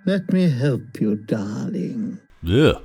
Let me help you, darling. Ugh.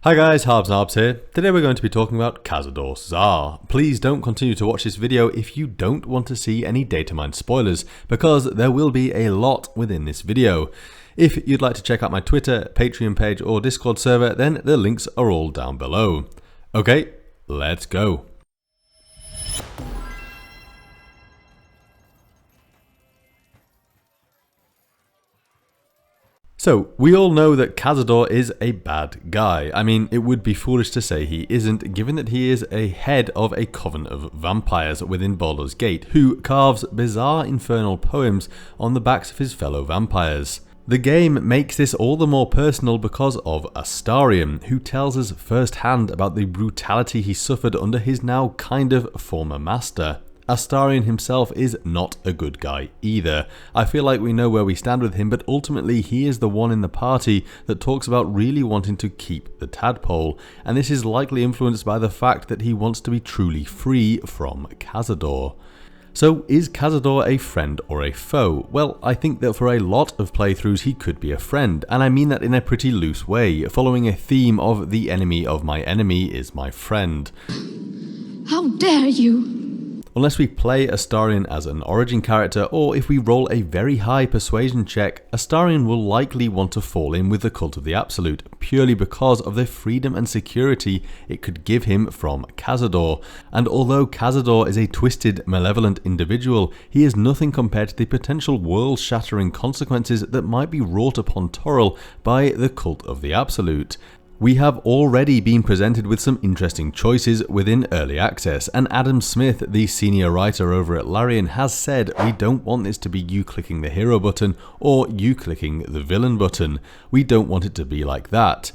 Hi guys, Harbs and Narbs here. Today we're going to be talking about Cazador Tsar. Please don't continue to watch this video if you don't want to see any DATAMINED spoilers, because there will be a lot within this video. If you'd like to check out my Twitter, Patreon page or Discord server, then the links are all down below. Okay, let's go. So, we all know that Cazador is a bad guy. I mean, it would be foolish to say he isn't, given that he is a head of a coven of vampires within Baldur's Gate, who carves bizarre infernal poems on the backs of his fellow vampires. The game makes this all the more personal because of Astarion, who tells us firsthand about the brutality he suffered under his now kind of former master. Astarion himself is not a good guy either. I feel like we know where we stand with him, but ultimately he is the one in the party that talks about really wanting to keep the tadpole, and this is likely influenced by the fact that he wants to be truly free from Cazador. So is Cazador a friend or a foe? Well, I think that for a lot of playthroughs he could be a friend, and I mean that in a pretty loose way, following a theme of the enemy of my enemy is my friend. How dare you! Unless we play Astarion as an origin character, or if we roll a very high persuasion check, Astarion will likely want to fall in with the Cult of the Absolute, purely because of the freedom and security it could give him from Cazador. And although Cazador is a twisted, malevolent individual, he is nothing compared to the potential world-shattering consequences that might be wrought upon Toril by the Cult of the Absolute. We have already been presented with some interesting choices within early access, and Adam Smith, the senior writer over at Larian, has said we don't want this to be you clicking the hero button or you clicking the villain button. We don't want it to be like that.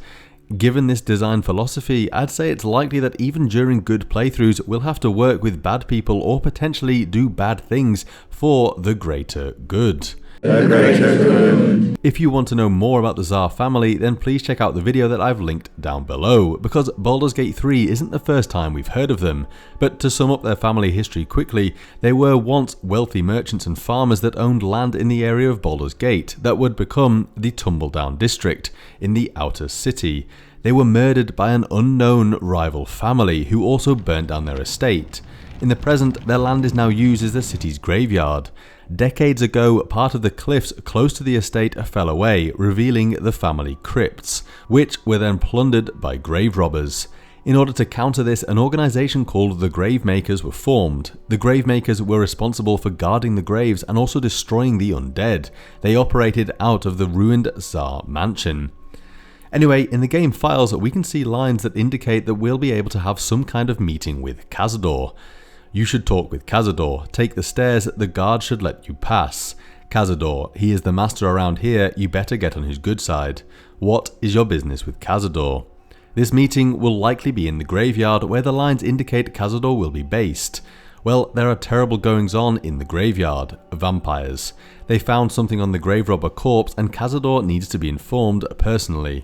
Given this design philosophy, I'd say it's likely that even during good playthroughs we'll have to work with bad people or potentially do bad things for the greater good. If you want to know more about the Tsar family, then please check out the video that I've linked down below, because Baldur's Gate 3 isn't the first time we've heard of them. But to sum up their family history quickly, they were once wealthy merchants and farmers that owned land in the area of Baldur's Gate that would become the Tumbledown District in the outer city. They were murdered by an unknown rival family who also burnt down their estate. In the present, their land is now used as the city's graveyard. Decades ago, part of the cliffs close to the estate fell away, revealing the family crypts, which were then plundered by grave robbers. In order to counter this, an organisation called the Gravemakers were formed. The Gravemakers were responsible for guarding the graves and also destroying the undead. They operated out of the ruined Tsar mansion. Anyway, in the game files we can see lines that indicate that we'll be able to have some kind of meeting with Cazador. You should talk with Cazador. Take the stairs, the guard should let you pass. Cazador, he is the master around here, you better get on his good side. What is your business with Cazador? This meeting will likely be in the graveyard, where the lines indicate Cazador will be based. Well, there are terrible goings on in the graveyard. Vampires. They found something on the grave robber corpse, and Cazador needs to be informed personally.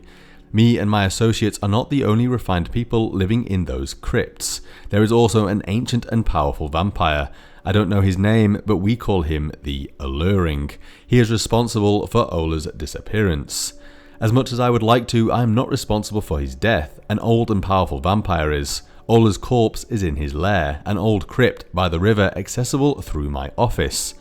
Me and my associates are not the only refined people living in those crypts. There is also an ancient and powerful vampire. I don't know his name, but we call him the Alluring. He is responsible for Ola's disappearance. As much as I would like to, I am not responsible for his death. An old and powerful vampire is. Ola's corpse is in his lair, an old crypt by the river accessible through my office.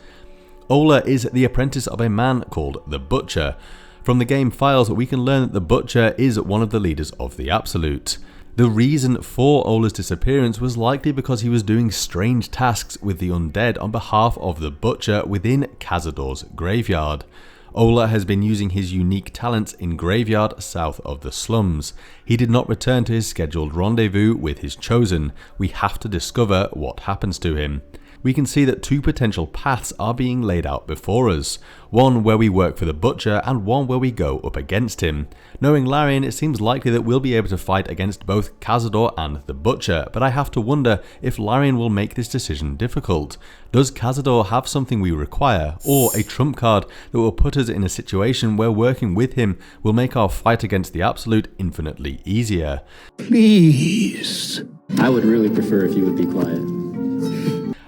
Ola is the apprentice of a man called the Butcher. From the game files, we can learn that the Butcher is one of the leaders of the Absolute. The reason for Ola's disappearance was likely because he was doing strange tasks with the undead on behalf of the Butcher within Cazador's graveyard. Ola has been using his unique talents in graveyard south of the slums. He did not return to his scheduled rendezvous with his chosen. We have to discover what happens to him. we can see that two potential paths are being laid out before us. One where we work for the Butcher and one where we go up against him. Knowing Larian, it seems likely that we'll be able to fight against both Cazador and the Butcher, but I have to wonder if Larian will make this decision difficult. Does Cazador have something we require, or a trump card that will put us in a situation where working with him will make our fight against the Absolute infinitely easier? Please. I would really prefer if you would be quiet.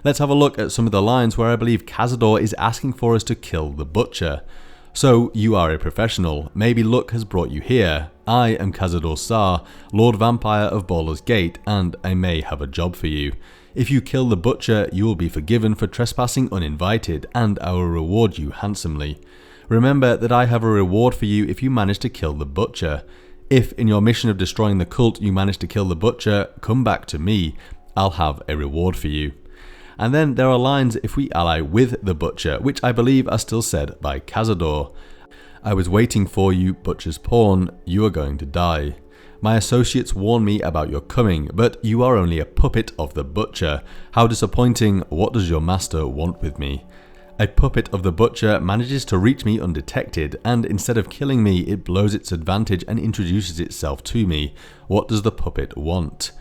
Let's have a look at some of the lines where I believe Cazador is asking for us to kill the Butcher. So, you are a professional, maybe luck has brought you here. I am Cazador Sar, Lord Vampire of Baldur's Gate, and I may have a job for you. If you kill the Butcher, you will be forgiven for trespassing uninvited, and I will reward you handsomely. Remember that I have a reward for you if you manage to kill the Butcher. If in your mission of destroying the cult you manage to kill the Butcher, come back to me, I'll have a reward for you. And then there are lines if we ally with the Butcher, which I believe are still said by Cazador. I was waiting for you, Butcher's pawn, you are going to die. My associates warn me about your coming, but you are only a puppet of the Butcher. How disappointing, what does your master want with me? A puppet of the Butcher manages to reach me undetected, and instead of killing me, it blows its advantage and introduces itself to me. What does the puppet want?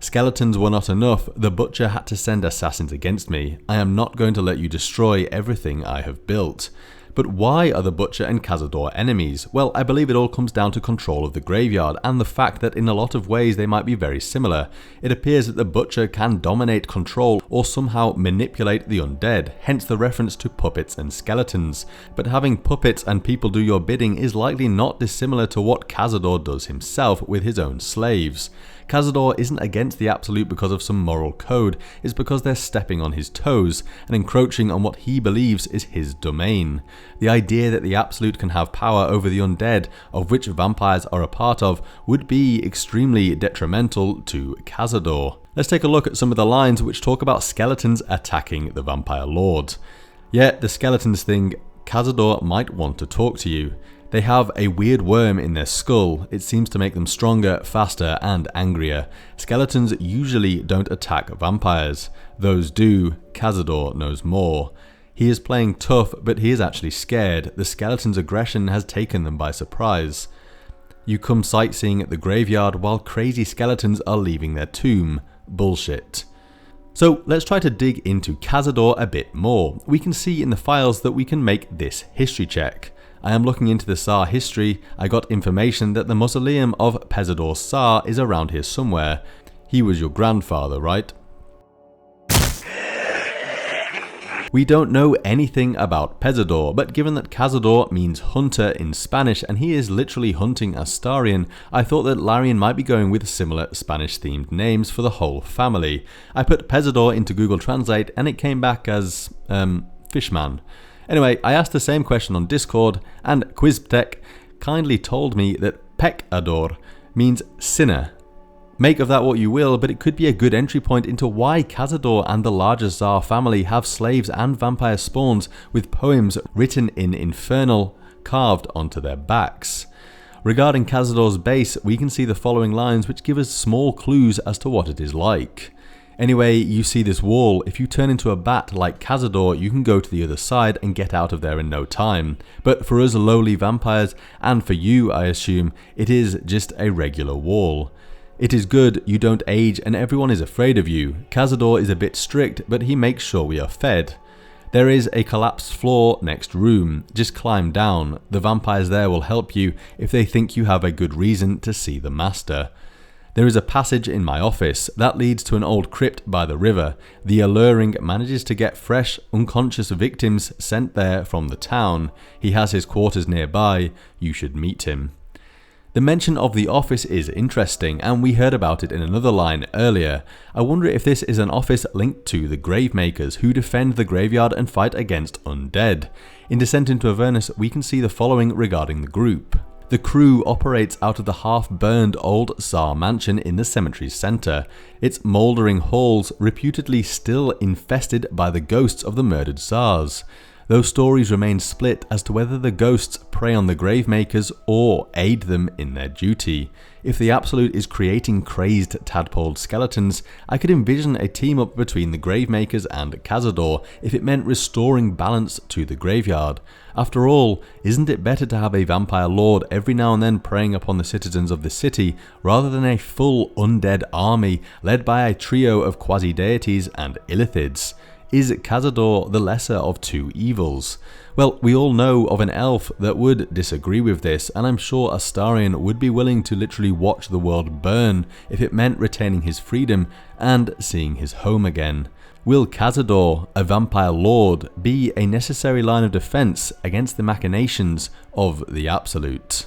Skeletons were not enough, the Butcher had to send assassins against me. I am not going to let you destroy everything I have built. But why are the Butcher and Cazador enemies? Well, I believe it all comes down to control of the graveyard and the fact that in a lot of ways they might be very similar. It appears that the Butcher can dominate control or somehow manipulate the undead, hence the reference to puppets and skeletons. But having puppets and people do your bidding is likely not dissimilar to what Cazador does himself with his own slaves. Cazador isn't against the Absolute because of some moral code, it's because they're stepping on his toes and encroaching on what he believes is his domain. The idea that the Absolute can have power over the undead, of which vampires are a part of, would be extremely detrimental to Cazador. Let's take a look at some of the lines which talk about skeletons attacking the Vampire Lord. Yeah, the skeletons thing, Cazador might want to talk to you. They have a weird worm in their skull. It seems to make them stronger, faster, and angrier. Skeletons usually don't attack vampires. Those do. Cazador knows more. He is playing tough, but he is actually scared. The skeleton's aggression has taken them by surprise. You come sightseeing at the graveyard while crazy skeletons are leaving their tomb. Bullshit. So let's try to dig into Cazador a bit more. We can see in the files that we can make this history check. I am looking into the Sar history. I got information that the mausoleum of Cazador Sar is around here somewhere. He was your grandfather, right? We don't know anything about Cazador, but given that Cazador means hunter in Spanish and he is literally hunting Astarion, I thought that Larian might be going with similar Spanish themed names for the whole family. I put Cazador into Google Translate and it came back as, Fishman. Anyway, I asked the same question on Discord, and Quiztech kindly told me that Pecador means sinner. Make of that what you will, but it could be a good entry point into why Cazador and the larger Tsar family have slaves and vampire spawns with poems written in Infernal carved onto their backs. Regarding Cazador's base, we can see the following lines which give us small clues as to what it is like. Anyway, you see this wall. If you turn into a bat like Cazador, you can go to the other side and get out of there in no time. But for us lowly vampires, and for you I assume, it is just a regular wall. It is good, you don't age and everyone is afraid of you. Cazador is a bit strict, but he makes sure we are fed. There is a collapsed floor next room, just climb down. The vampires there will help you if they think you have a good reason to see the master. There is a passage in my office that leads to an old crypt by the river. The alluring manages to get fresh, unconscious victims sent there from the town. He has his quarters nearby. You should meet him. The mention of the office is interesting, and we heard about it in another line earlier. I wonder if this is an office linked to the Gravemakers, who defend the graveyard and fight against undead. In Descent into Avernus, we can see the following regarding the group. The crew operates out of the half-burned old Tsar mansion in the cemetery's centre, its mouldering halls reputedly still infested by the ghosts of the murdered Tsars. Those stories remain split as to whether the ghosts prey on the Gravemakers or aid them in their duty. If the Absolute is creating crazed tadpole skeletons, I could envision a team up between the Gravemakers and Cazador if it meant restoring balance to the graveyard. After all, isn't it better to have a vampire lord every now and then preying upon the citizens of the city, rather than a full undead army led by a trio of quasi-deities and Illithids? Is Cazador the lesser of two evils? Well, we all know of an elf that would disagree with this, and I'm sure Astarion would be willing to literally watch the world burn if it meant retaining his freedom and seeing his home again. Will Cazador, a vampire lord, be a necessary line of defense against the machinations of the Absolute?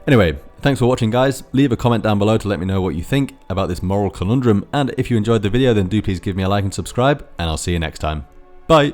Anyway, thanks for watching guys. Leave a comment down below to let me know what you think about this moral conundrum, and if you enjoyed the video then do please give me a like and subscribe, and I'll see you next time. Bye!